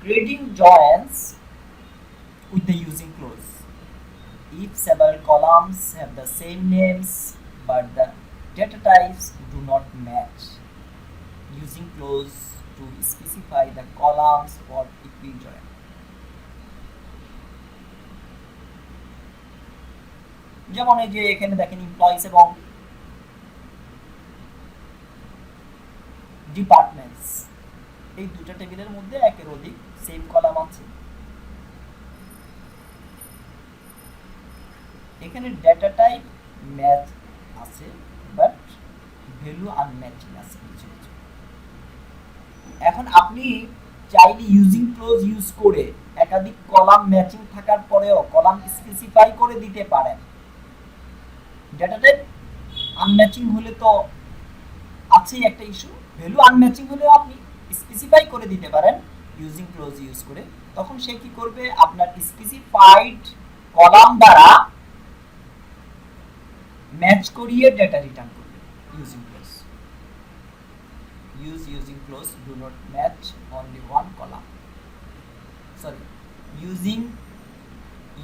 Reading joins with the using clause. If several columns have the same names but the data types do not match, using clause to specify the columns for equijoin. যেমন এই যে এখানে দেখেন employees এবং departments, এই দুটো টেবিলের মধ্যে একের অধিক সেম কলাম আছে। এখানে ডেটা টাইপ ম্যাচ আছে বাট ভ্যালু আনম্যাচিং আছে কিছু কিছু। এখন আপনি চাইলে ইউজিং ক্লোজ ইউজ করে একাধিক কলাম ম্যাচিং থাকার পরেও কলাম স্পেসিফাই করে দিতে পারেন। ডেটা টাইপ আনম্যাচিং হলে তো আছেই একটা ইস্যু, ভ্যালু আনম্যাচিং হলেও আপনি স্পেসিফাই করে দিতে পারেন ইউজিং ক্লোজ ইউজ করে। তখন সে কি করবে, আপনার স্পেসিফাইড কলাম দ্বারা ম্যাচ করিয়ে ডেটা রিটার্ন করবে। Using close using clause do not match only one column. Sorry,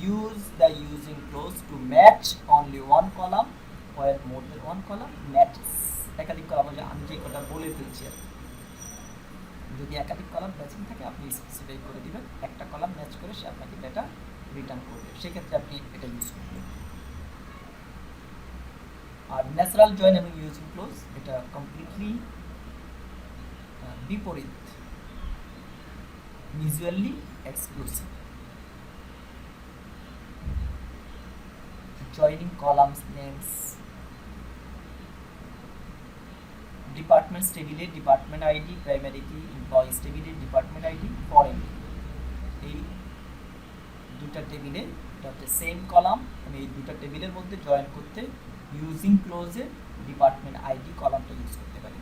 use the using clause to match only one column where more than one column matches. একাধিক column, আমি যে কথা বলে ফেলছি, যদি একাধিক কলাম ম্যাচিং থাকে আপনি স্পেসিফাই করে দিবেন, একটা কলাম ম্যাচ করে সে আপনাকে ডেটা রিটার্ন করবে, সেক্ষেত্রে আপনি এটা ইউজ করবেন। আর ন্যাচারাল জয়েন এবং ইউজিং ক্লোজ এটা কমপ্লিটলি বিপরীত, mutually exclusive. Joining columns names, departments টেবিলে ডিপার্টমেন্ট আইডি, প্রাইমারি কি এমপ্লয়িজ টেবিলে ডিপার্টমেন্ট আইডি, ফরেন এই দুটো টেবিলে এটা হচ্ছে সেম কলাম। আমি এই দুটো টেবিলের মধ্যে জয়েন করতে ইউজিং ক্লোজে ডিপার্টমেন্ট আইডি কলামটা ইউজ করতে পারি,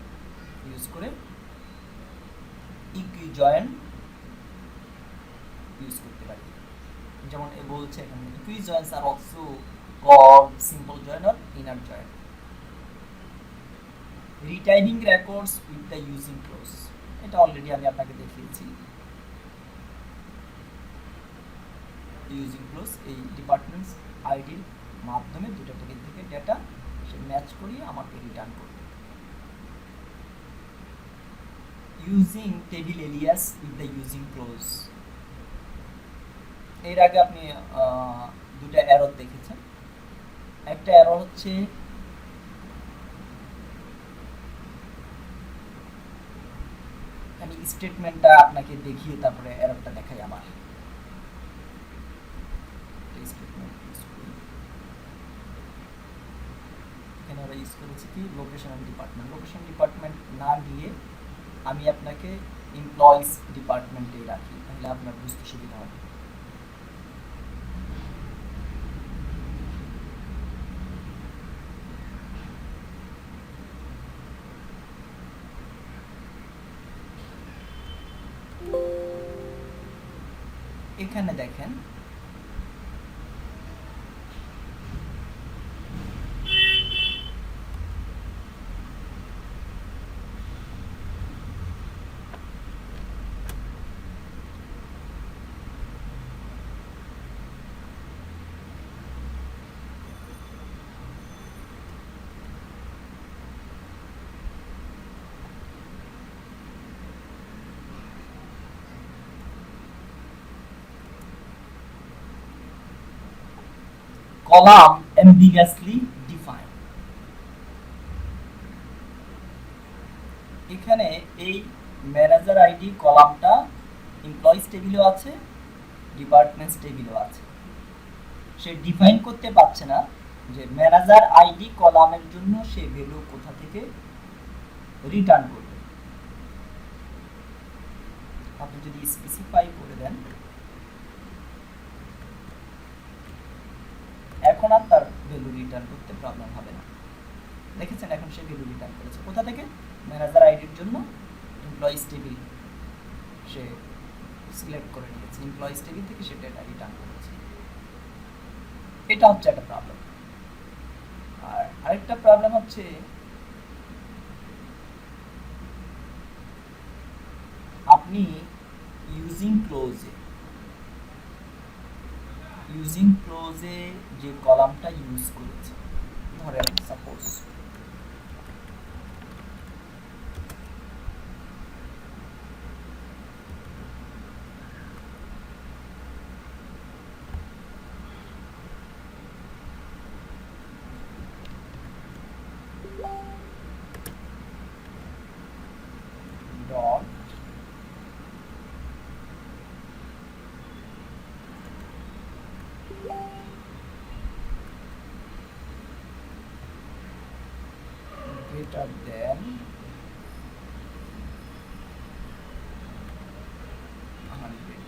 ইউজ করে ইকুইজয়েন ইউজ করতে পারি। যেমন এ বলছে এখানে ইকুইজয়েন্স আর also called simple join or inner join. Retaining records with the using clause, এটা অলরেডি আমি আপনাকে দেখিয়েছি। ইউজিং ক্লোজ এই ডিপার্টমেন্টস আইডির মাধ্যমে দুটো টেবিল থেকে ডেটা সে ম্যাচ করিয়ে আমাকে রিটার্ন করবে। Using table Ilias with the using close, এর আগে আপনি দুটো এরর দেখেছেন। একটা এরর হচ্ছে আমি স্টেটমেন্টটা আপনাকে দেখিয়ে তারপরে এররটা দেখাই। আমার এখানে আমরা ইউজ করেছি কি location and department. Location department না দিয়ে আমি আপনাকে এমপ্লয়িজ ডিপার্টমেন্টে রাখি, তাহলে আপনার বুঝতে সুবিধা হবে। এখানে দেখেন column ambiguously defined। এখানে এই ম্যানেজার আইডি কলামটা এমপ্লয়িজ টেবিলেও আছে, ডিপার্টমেন্টস টেবিলেও আছে। সে ডিফাইন করতে পারছে না যে ম্যানেজার আইডি কলামের জন্য সে ভ্যালু কোথা থেকে রিটার্ন করবে। আপনি যদি স্পেসিফাই করে দেন, এখন আর তার ভ্যালু রিটার্ন করতে প্রবলেম হবে না। দেখেছেন এখন সে ভ্যালু রিটার্ন করেছে কোথা থেকে, ম্যানেজার আইডির জন্য এমপ্লয়িজ টেবিল সে সিলেক্ট করে নিয়েছে, এমপ্লয়িজ টেবিল থেকে সে ডেটা রিটার্ন করেছে। এটা হচ্ছে একটা প্রবলেম। আর আরেকটা প্রবলেম হচ্ছে আপনি ইউজিং ক্লোজে যে কলামটা ইউজ করেছে, ধরেন সাপোজ ডট greater than 150.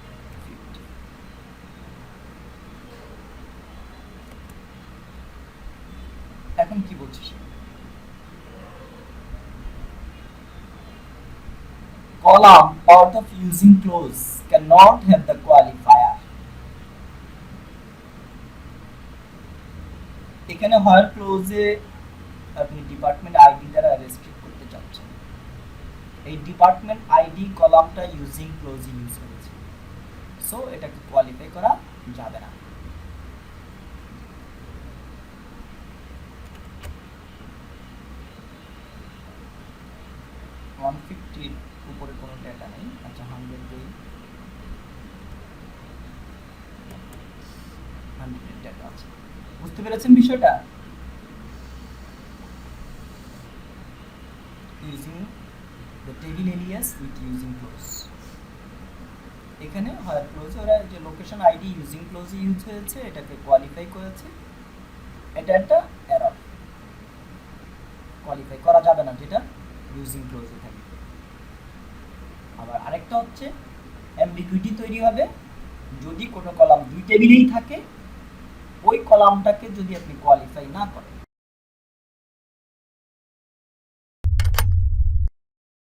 এখন কি বলছে সে? Column part of using clause cannot have the qualifier. এখানে হয় ক্লোজে আপনি ডিপার্টমেন্ট আইডি দ্বারা রেস্ট্রিক্ট করতে চাচ্ছেন, এই ডিপার্টমেন্ট আইডি কলামটা ইউজিং ক্লোজ ইউজ করেছে, সো এটাকে কোয়ালিফাই করা যাবে না। উপরে কোনো ডেটা নেই, আচ্ছা 100 দেই, 100 ডেটা আছে। বুঝতে পেরেছেন বিষয়টা? Using the table Ilias with using close, এখানে হয় ক্লোজে ওরা যে লোকেশন আইডি ইউজিং ক্লোজে ইউজ হয়েছে এটাকে কোয়ালিফাই করেছে, এটা একটা এরর, কোয়ালিফাই করা যাবে না যেটা ইউজিং ক্লোজে থাকে। আবার আরেকটা হচ্ছে অ্যাম্বিগুইটি তৈরি হবে যদি কোনো কলাম দুই টেবিলেই থাকে, ওই কলামটাকে যদি আপনি কোয়ালিফাই না করেন,